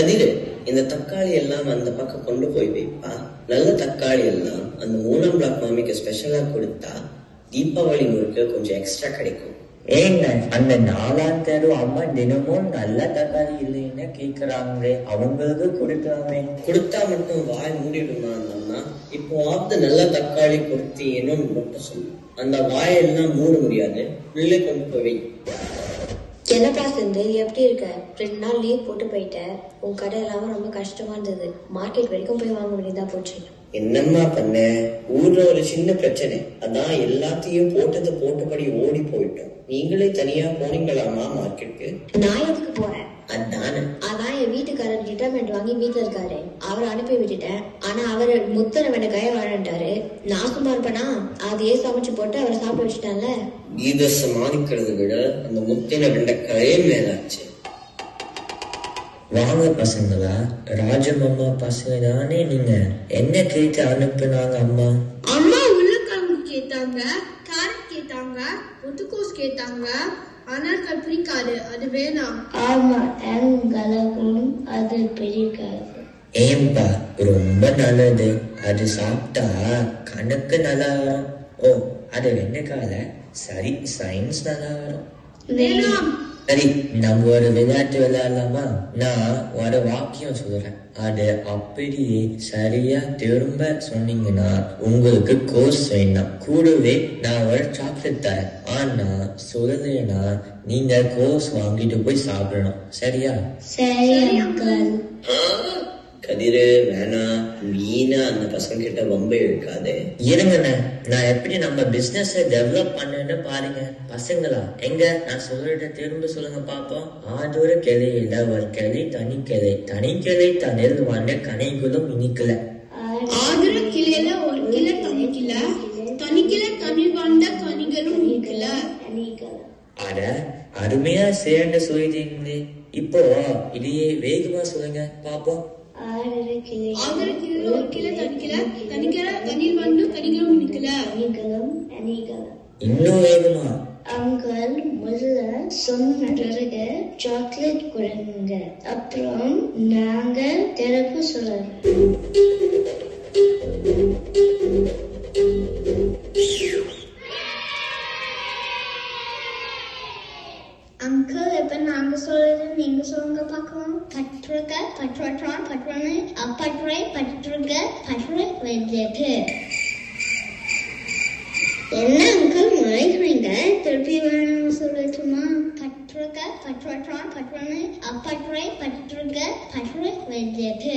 கதிரு, இந்த தக்காளி எல்லாம் அந்த பக்கம் கொண்டு போய் வைப்பா. நல்ல தக்காளி எல்லாம் அந்த 3ஆம் பிளாக் மாமிக்கு ஸ்பெஷலா கொடுத்தா தீபாவளி முறுக்கு கொஞ்சம் எக்ஸ்ட்ரா கிடைக்கும். ஏங்க அந்த 4ஆம் தெரு அம்மா தினமும் நல்ல தக்காளி இல்லைன்னு கேக்குறாங்களே, அவங்களுக்கு கொடுக்கலாமே. கொடுத்தா மட்டும் வாய் மூடிடுமா அந்த அம்மா? இப்போ நல்ல தக்காளி கொடுத்தீன்னு மட்டும் சொல்லு, அந்த வாயெல்லாம் மூட முடியாது. உள்ளே கொண்டு போய். என்னப்பா செந்து, எப்படி இருக்க? 2 நாள் லீவ் போட்டு போயிட்டேன். உன் கடை எல்லாம் ரொம்ப கஷ்டமா இருந்தது. மார்க்கெட் வரைக்கும் போய் வாங்க வேண்டியதா போச்சு. என்னம்மா பண்ண? ஊர்ல ஒரு சின்ன பிரச்சனை, அதான் எல்லாத்தையும் போட்டபடி ஓடி போயிட்டோம். நீங்களே தனியா போனீங்களாமா மார்க்கெட்டுக்கு? நான் எதுக்கு போறேன்? அதான் என் வீட்டுக்காரர் ரிட்டைர்மெண்ட் வாங்கி வீட்டுல இருக்காரு, அவரை அனுப்பி விட்டுட்டேன். ஆனா அவரு முத்தனை வெண்டைக்காய வாழன்ட்டாரு. நான் சும்மா இருப்பேனா? அதையே சமைச்சு போட்டு அவரை சாப்பிட வச்சுட்டான்ல. இதை சமாளிக்கிறத விட அந்த முத்தின வெண்டைக்காயே மேலாச்சு. வாங்க பசங்களா, ராஜமம்மா பசங்க தானே நீங்க? என்ன கேட்டு அனுப்புனாங்க அம்மா? அம்மா உருளைக்கிழங்கு கேட்டாங்க, கேரட் கேட்டாங்க, முட்டைக்கோஸ் கேட்டாங்க. ஆனால் பிடிக்காது, அது வேணாம். ஆமா, எங்களுக்கும் அது பிடிக்காது. ஏன்பா? ரொம்ப நல்லது, அது சாப்பிட்டா கணக்கு நல்லா வரும். ஓ, அது வெண்டைக்கால சரி, சயின்ஸ் நல்லா வரும். வேணாம். சரி, நம்ம ஒரு விளையாட்டு விளையாடலாமா? நான் ஒரு வாக்கியம் சொல்றேன், அது அப்படியே சரியா திரும்ப சொன்னீங்கன்னா உங்களுக்கு கோர்ஸ் வேண்டாம். கூடவே நான் ஒரு சாக்லேட் தரேன். ஆனா சொல்லலைன்னா நீங்க கோர்ஸ் வாங்கிட்டு போய் சாப்பிடணும். சரியா? சரி அங்கிள். கதிரு வேணாம், வீணா அந்த பசங்க கிட்ட ரொம்ப இருக்காது. இருங்கண்ணே, நான் எப்படி நம்ம பிசினஸ் டெவலப் பண்ணேன்னு பாருங்க. பசங்களா, எங்க நான் சொல்றத திரும்ப சொல்லுங்க பாப்போம். ஆதொரு கிளையில ஒரு கிளை தனி கிளை, தனி கிளை தனில் வாண்ட கனைகளும் இனிக்கல. ஆதர கிளையில ஒரு கிளை தனிக்கல, தனிக்கில தனி வாண்ட கனிகளும் இனிக்கல. அட, அருமையா சேர்ந்து சொல்லிட்டீங்களே. இப்போ இதையே வேகமா சொல்லுங்க பாப்போம். ஆதர கிளையில ஒரு கிளை தனிக்கல, தனிக்கில தனில் வாண்ட கனிகளும் இனிக்கல. இன்னும் வேகமா. அங்கிள், முதல்ல சொன்ன பிறகு சாக்லேட் கொடுங்க, அப்புறம் நாங்க திறப்பு சொல்றோம். அங்கிள், இப்ப நாங்க சொல்றது நீங்க சொல்லுங்க பாக்கலாம். பற்றுக பற்றுவற்றான் பற்றுவனை அப்பற்றுரை பற்றுக பற்றுரை வென்றது. என்ன அங்கிள் மறைக்கிறீங்க? திருப்பி வேணும் சொல்லட்டுமா? பற்றுக பற்றுவற்றான் பற்றுவனை அப்பற்றுரை பற்றுக பற்றுரை வென்றது.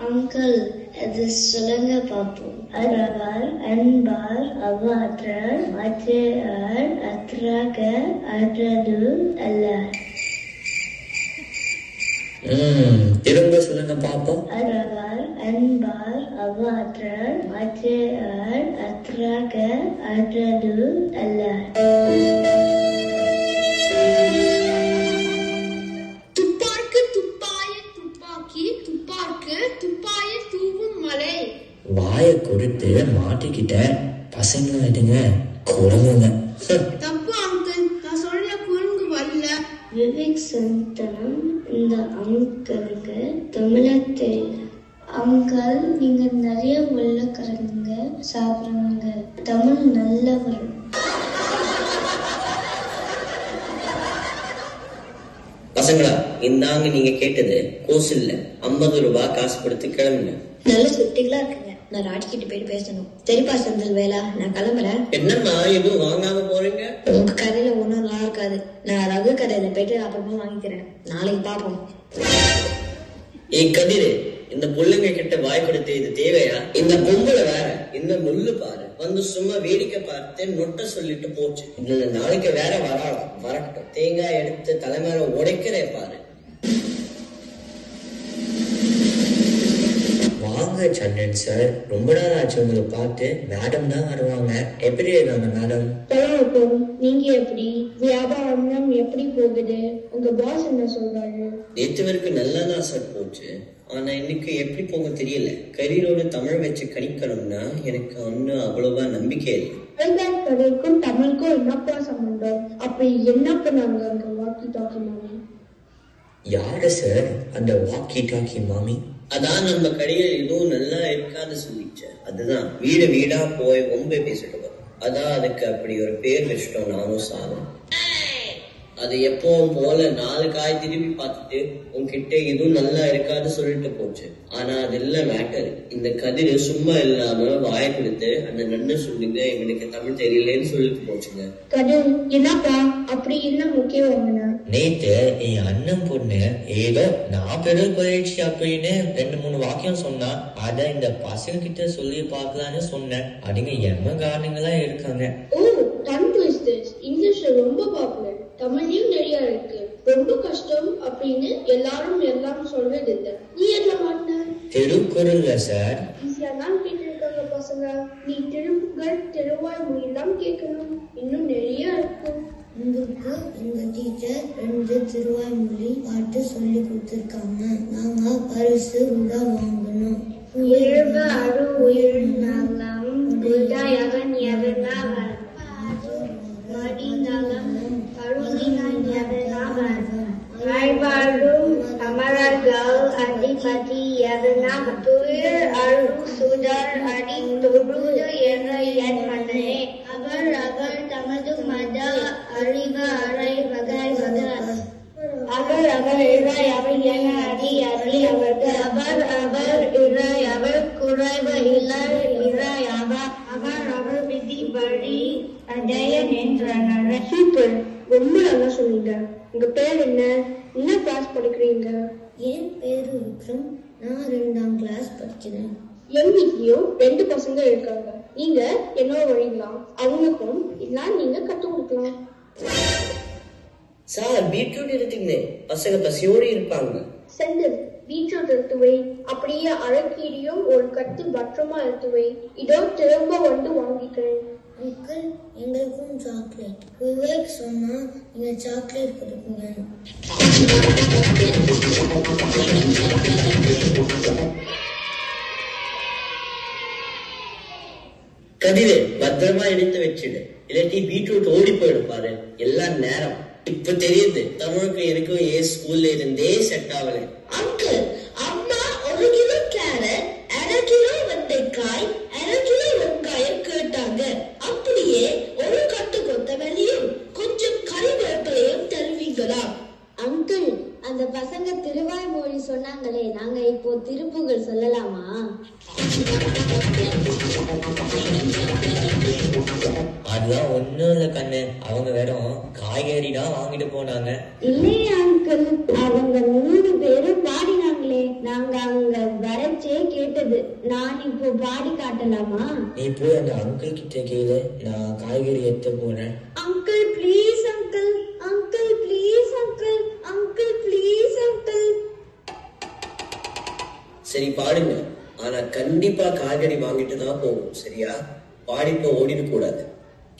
அங்கிள், அது சொல்லுங்க பாப்போம். அறவார் அன்பார் அவ்வாற்றார் மற்றார் அற்றாக அற்றது அல்ல. திரும்ப சொல்லுங்க பாப்போம். அறவார் அன்பார் அவ்வாற்றார் மற்றார் அற்றாக அற்றது அல்ல. துப்பார்க்கு துப்பாய துப்பாக்கி, துப்பார்க்கு துப்பாய தூவும் மலை. வாய கொடுத்து மாட்டிக்கிட்ட பசங்க ஆயிடுங்க, குரங்குங்க. தப்பு அங்கிள், நான் சொல்ற குரங்கு வரல. விவேக் சந்தனம் இந்த அங்கிளுக்கு தமிழ தெரியல. அங்கிள், நீங்க நிறைய உருளைக்கிழங்கு சாப்பிடுங்க, தமிழ் நல்லா வரும். பசங்களா, இந்தாங்க நீங்க கேட்டது கோர்ஸ் இல்ல, 50 ரூபாய் காசு கொடுத்து கிளம்புங்க. நல்ல சுட்டிகளா இருக்குங்க. நான் ராஜ்கிட்ட போயிட்டு பேசணும். சரிப்பா செந்தில் வேலா, நான் கிளம்புறேன். என்னம்மா எதுவும் வாங்காம போறீங்க? உங்க கடையில ஒண்ணும் நல்லா இருக்காது. நான் ரகு கடையில போயிட்டு அப்புறமா வாங்கிக்கிறேன். நாளைக்கு பாப்போம். கதிரு, இந்த புள்ளைங்க கிட்ட வாய் கொடுத்து இது தேவையா? இந்த பொம்பளை வேற இந்த முள்ளு பாரு, வந்து சும்மா வேடிக்கை பார்த்து நொட்ட சொல்லிட்டு போச்சு. இதுல நாளைக்கு வேற வரட்டும். தேங்காய் எடுத்து தலைமையில உடைக்கிறே பாரு. வாங்க சந்திரன் சார், ரொம்ப நாள் ஆச்சு உங்களை பார்த்து. மேடம் தான் வருவாங்க. எப்படி இருக்காங்க மேடம்? நீங்க எப்படி? வியாபாரம் எப்படி போகுது? உங்க பாஸ் என்ன சொல்றாரு? நேற்று வரைக்கும் நல்லா தான் சார் போச்சு. ஆனா இன்னைக்கு எப்படி போக தெரியல. கரீரோட தமிழ் வச்சு கணிக்கணும்னா எனக்கு ஒன்னும் அவ்வளவா நம்பிக்கை இல்லை. கதைக்கும் தமிழுக்கும் என்னப்பா சம்பந்தம்? அப்படி என்ன பண்ணாங்க அந்த வாக்கி டாக்கி மாமி? யாரு சார் அந்த வாக்கி டாக்கி மாமி? அதான் நம்ம கடையில் எதுவும் நல்லா இருக்காது சொல்லிச்சு. அதுதான் வீடு வீடா போய் ரொம்ப பேசிட்டு வரும். அதான் அதுக்கு அப்படி ஒரு பேர் வச்சிட்டோம் நானும் சாதம். அது எப்பவும் போல 4 காய் திரும்பி பார்த்துட்டு உன்கிட்ட இதுவும் நல்லா இருக்காது சொல்லிட்டு போச்சு. ஆனா அது இல்ல மேட்டர். இந்த கதிர் சும்மா இல்லாம வாய கொடுத்து அந்த நன்னு சொல்லுங்க இவனுக்கு தமிழ் தெரியலன்னு சொல்லிட்டு போச்சுங்க. கதிர் என்னப்பா அப்படி என்ன முக்கியம்? நேத்து என் அண்ணன் பொண்ணு ஏதோ நான் பெரும் போயிடுச்சு அப்படின்னு 2-3 வாக்கியம் சொன்னா அத இந்த பசங்க கிட்ட சொல்லி பார்க்கலான்னு சொன்னேன். அதுங்க எம்ம காரணங்களா இருக்காங்க. இங்கிலீஷ்ல ரொம்ப பாப்புலர், தமிழ்லயும் நிறைய இருக்கு. ரொம்ப கஷ்டம் அப்படின்னு எல்லாரும் எல்லாம் சொல்றது இல்லை. நீ என்ன மாட்ட? திருக்குறள்ல சார் ஈஸியா தான் கேட்டிருக்காங்க பசங்க. நீ திருப்புகள் திருவாய் மொழியெல்லாம் கேட்கணும். இன்னும் நிறைய இருக்கு. உங்களுக்கு எங்க டீச்சர் 2 திருவாய்மொழி பாட்டு சொல்லி கொடுத்துருக்காங்க. நாங்க பரிசு கூட வாங்கணும். உயர்வ அரு உயிர்நலம் உதயகன் எவனாவன் மடிநலம் கருதினான் எவனாவன் வாழ்வாழும் அமரர்கள் அதிபதி எவனாவன் துயர் அரு சுடர் அடி தொழுது என்ற என் மன்னனே அவர் அவர் தமது மத அறிவ அறை வகை வகை அவர் அவர் இறை அவர் என அடி அடி அவர்கள் அவர் அவர் இறை அவர் குறைவு இல்லை இறை அவர் அவர் அவர் விதி வழி அடைய நின்றனர். சூப்பர், ரொம்ப நல்லா சொன்னீங்க. உங்க பேர் என்ன? என்ன கிளாஸ் படிக்கிறீங்க? என் பேரு விக்ரம். நான் 2ஆம் கிளாஸ் படிக்கிறேன். என் வீட்லயும் 2 பசங்க இருக்காங்க. நீங்க என்னோட வரீங்களா? அவங்களுக்கும் இதெல்லாம் நீங்க கற்றுக் கொடுக்கலாம். சார் பீட்ரூட் எடுத்துங்க, பசங்க பசியோடு இருப்பாங்க. செந்தில், பீட்ரூட் எடுத்து வை. அப்படியே அரைக்கீரியும் ஒரு கட்டு பத்திரமா எடுத்து வை. இதோ திரும்ப வந்து வாங்கிக்கிறேன். அங்கிள், எங்களுக்கும் சாக்லேட். விவேக் சொன்னா நீங்க சாக்லேட் கொடுப்பீங்க. கதிரு பத்திரமா எடுத்து வச்சிடு, இல்லாட்டி பீட்ரூட் ஓடி போயிடும் பாரு. எல்லாம் நேரம் இப்ப தெரியுது தமிழுக்கு எனக்கும் ஸ்கூல்ல இருந்தே செட் ஆகல. அங்கிள், அம்மா 1 கிலோ கேரட், 1/2 கிலோ வெண்டைக்காய், 1/2 கிலோ வெங்காயம் கேட்டாங்க. அப்படியே 1 கட்டு கொத்தமல்லியும் கொஞ்சம் கறிவேப்பிலையும் தருவீங்களா? அங்கிள், அந்த பசங்க திருவாய்மொழி சொன்னாங்களே, நாங்க இப்போ திருப்புகள் சொல்லலாமா? அதுதான் ஒண்ணும் இல்ல கண்ணு, அவங்க வெறும் காய்கறி தான் வாங்கிட்டு போனாங்க. இல்லையா அங்கிள், அவங்க 3 பேரும் பாடினாங்களே, நாங்க அவங்க வரச்சே கேட்டது. நான் இப்போ பாடி காட்டலாமா? நீ போய் அந்த அங்கிள் கிட்ட கேளு, நான் காய்கறி எடுத்து போறேன். Uncle please uncle, uncle please uncle, uncle please uncle. சரி பாடுங்க, ஆனா கண்டிப்பா காய்கறி வாங்கிட்டு தான் போகும். சரியா? பாடிப்ப ஓடிட கூடாது.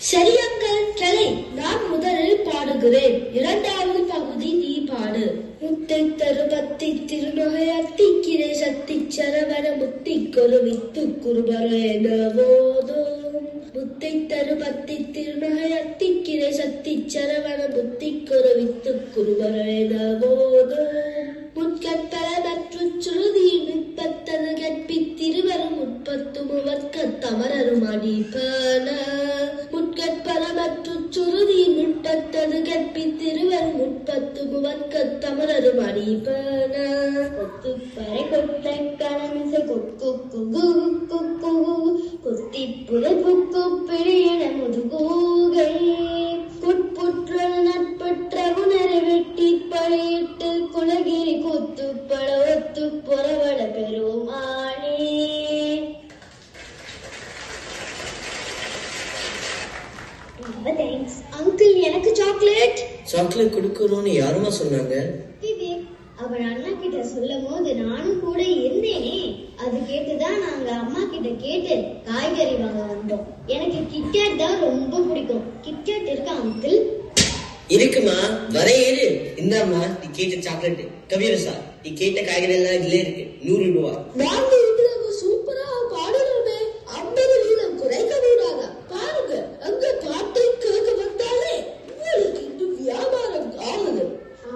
சரி அங்கிள், சரி. நான் முதலில் பாடுகிறேன், 2வது பகுதி நீ பாடு. முத்தை தருபத்தி திருநகை அத்திக்கிரை சத்தி சரவண முத்தி கொரு வித்து குருபரேனவோதும். முத்தை தருபத்தி திருநகை அத்திக்கிரை சத்தி சரவண முத்தி கொரு வித்து குருபரேனவோதும். முற்கற்பல மற்றும் சுருதி முற்பத்தது கற்பித்திருவரும் முற்பத்து முவர்க்க தமரரும் அடிப்பன. முற்கற்பல மற்றும் சுருதி முற்பத்தது கற்பித்திருவரும் முற்பத்து முவர்க்க தமரரும் அடிப்பன. கொத்துப்பறை கொட்டை கணமிசை கொக்கு குகு குக்கு கொத்தி புதை புக்கு பிழையிட முதுகூகை புட்புற்றல் நட்பற்ற உணரை வெட்டி பழையிட்டு குலகிரி கூத்துப்பட ஒத்து புறவட பெருமானே. அங்கிள், எனக்கு சாக்லேட். சாக்லேட் கொடுக்கணும்னு யாருமா சொன்னாங்க? அவன் அண்ணா கிட்ட சொல்லும் போது நானும் கூட இருந்தேனே. அது கேட்டுதான் நாங்க அம்மா கிட்ட கேட்டு காய்கறி வாங்க வந்தோம். எனக்கு கிட்கேட் தான் ரொம்ப பிடிக்கும். கிட்கேட் இருக்கா அங்கிள்? இருக்குமா வர ஏறு. இந்தாம்மா நீ கேட்ட சாக்லேட். கவியரசா நீ கேட்ட காய்கறி எல்லாம் இதுல இருக்கு. 100 ரூபாய். சூப்பரா பாடுறமே. 50 வீதம் குறைக்க கூடாதா? பாருங்க அங்க பாட்டை கேட்க வந்தாலே உங்களுக்கு இன்னும் வியாபாரம் ஆகுது.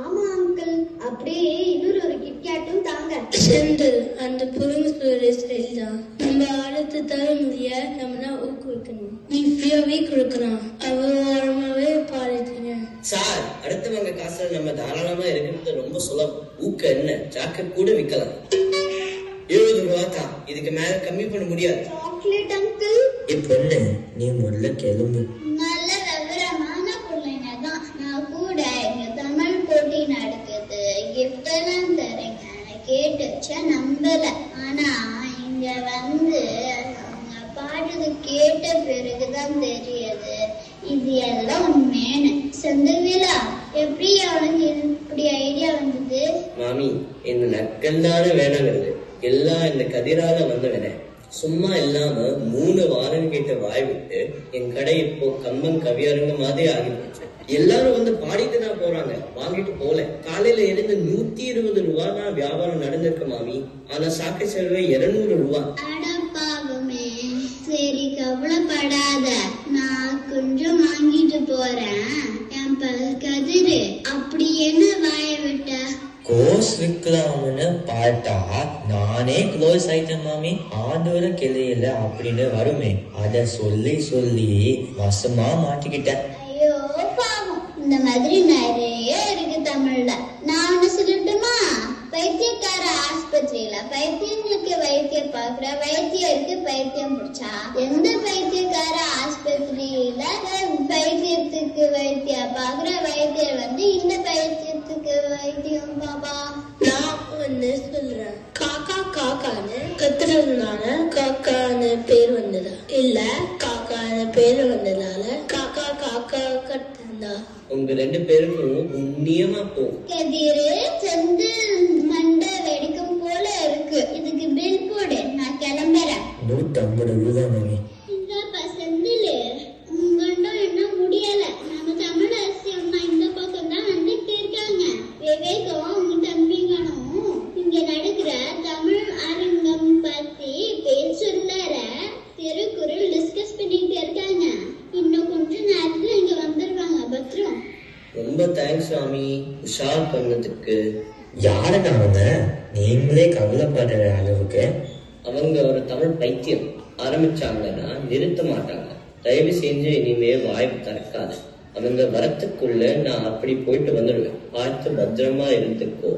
ஆமா அங்கிள், அப்படியே இன்னொரு கிட்கேட்டும் தாங்க. செந்தில், அந்த பொறுமை ஸ்டைல் தான் நம்ம அடுத்த தலைமுறைய நம்ம ஊக்குவிக்கணும். நீ ஃப்ரீயாவே கொடுக்கணும். அவ்வளவாவே பாடிட்டீங்க சார். அடுத்தவங்க காசுல நம்ம தாராளமா இருக்கிறது ரொம்ப சுலபம். ஊக்க என்ன ஜாக்கெட் கூட விற்கலாம். 70 ரூபாய் தான். இதுக்கு மேல கம்மி பண்ண முடியாது. Chocolate uncle. பொண்ணு நீ முதல்ல கிளம்பு. நல்ல விவரமான பிள்ளைங்க தான். நான் கூட இங்க தமிழ் போட்டி நடக்குது, கிஃப்ட் எல்லாம் தரேங்க கேட்டுச்சா நம்பல. ஆனா இங்க வந்து அவங்க பாடுறது கேட்ட பிறகுதான் தெரியுது இது எல்லாம் உண்மையான. செந்தில்வேலா, எப்படி அவனுக்கு இப்படி ஐடியா வந்தது? மாமி, இந்த நக்கல் தானே வேணாங்கிறது. எல்லாம் இந்த கதிரால வந்தவன. சும்மா இல்லாம 3 வாரம் கேட்ட வாய் விட்டு என் கடை இப்போ கம்மன் கவியரங்க மாதிரி ஆகி போச்சு. எல்லாரும் வந்து பாடிட்டு தான் போறாங்க, வாங்கிட்டு போல. காலையில இருந்து 120 ரூபாய் தான் வியாபாரம் நடந்திருக்கு மாமி. ஆனா சாக்கை செலவு 200 ரூபாய். அடப்பாவமே, சரி கவலைப்படாத, நான் கொஞ்சம் வாங்கிட்டு போறேன். என் கதிரு அப்படி என்ன வாய விட்ட? கோர்ஸ் விற்கலாம்னு பார்த்தா நானே க்ளோஸ் ஆயிட்டேன் மாமி. ஆண்டோர கிளையில அப்படின்னு வருமே, அத சொல்லி சொல்லி வசமா மாட்டிக்கிட்டேன். ஐயோ பாவம், இந்த மாதிரி நிறைய இருக்கு தமிழ்ல. நான் ஒண்ணு சொல்லட்டுமா? பைத்தியக்கார ஆஸ்பத்திரியில பைத்தியங்களுக்கு வைத்தியம் பாக்குற வைத்தியருக்கு பைத்தியம் முடிச்சா, எந்த பைத்தியக்கார ஆஸ்பத்திரியில பைத்தியத்துக்கு வைத்தியம் பாக்குற வைத்தியர் வந்து இந்த பைத்தியத்துக்கு வைத்தியம் பாப்பா. நான் ஒண்ணு சொல்றேன். காக்கா காக்கான்னு கத்துறதுனால காக்கான்னு பேர் வந்ததா, இல்ல காக்கான்னு பேர் வந்ததால காக்கா காக்கா கத்துந்தா? உங்க 2 பேருக்கும் புண்ணியமா போ. கதிரு செந்தில் மண்டை வெடிக்கும் போல இருக்கு. இதுக்கு பில் போடு, நான் கிளம்புறேன். 150 ரூபாய் மாமி. இந்தப்பா செந்தில், உங்கண்டும் என்ன முடியல. நம்ம தமிழ் அரசி அம்மா இந்த பக்கம் தான் வந்துட்டு இருக்காங்க. விவேகம் உங்க தம்பிங்களும் இங்க நடக்கிற தமிழ் அரங்கம் பத்தி பேசுறார திருக்குறள் டிஸ்கஸ் பண்ணிட்டு இருக்காங்க. இன்னும் கொஞ்ச நேரத்துல இங்க வந்துருவாங்க. பத்ரம். ரொம்ப தேங்க்ஸ் சாமி, உஷார் பண்ணதுக்கு. யாருங்க அவங்க? நீங்களே கவலைப்படுற அளவுக்கு. அவங்க ஒரு தமிழ் பைத்தியம் ஆரம்பிச்சாங்கன்னா நிறுத்த மாட்டாங்க. தயவு செஞ்சு இனிமே வாய்ப்பு திறக்காது. அவங்க வரத்துக்குள்ள நான் அப்படி போயிட்டு வந்துடுவேன். பார்த்து பத்திரமா இருந்துக்கோ.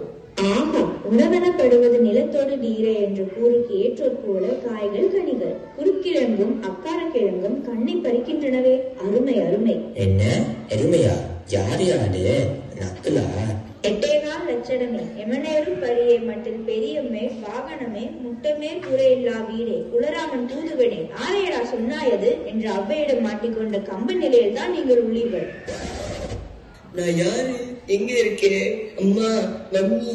ஆமா, உணவெனப்படுவது நிலத்தோடு நீரை என்று கூறுக்கு ஏற்றோர் போல காய்கள் கனிகள் குறுக்கிழங்கும் அக்காரக்கிழங்கும் கண்ணை பறிக்கின்றனவே. அருமை அருமை. என்ன எருமையா? யாரு யாரு? நக்கலா? 8.25 லட்சணமே எமனேரும் பரியே மட்டில் பெரியம்மே வாகனமே முட்டமே குறையில்லா வீடே குலராமன் தூதுவனே ஆரையடா சொன்னாயது என்று அவ்வையிடம் மாட்டிக்கொண்ட கம்ப நிலையில் தான் நீங்கள் உள்ளீர்கள். நான் யாரு? எங்க இருக்கேன்? அம்மா, மம்மி.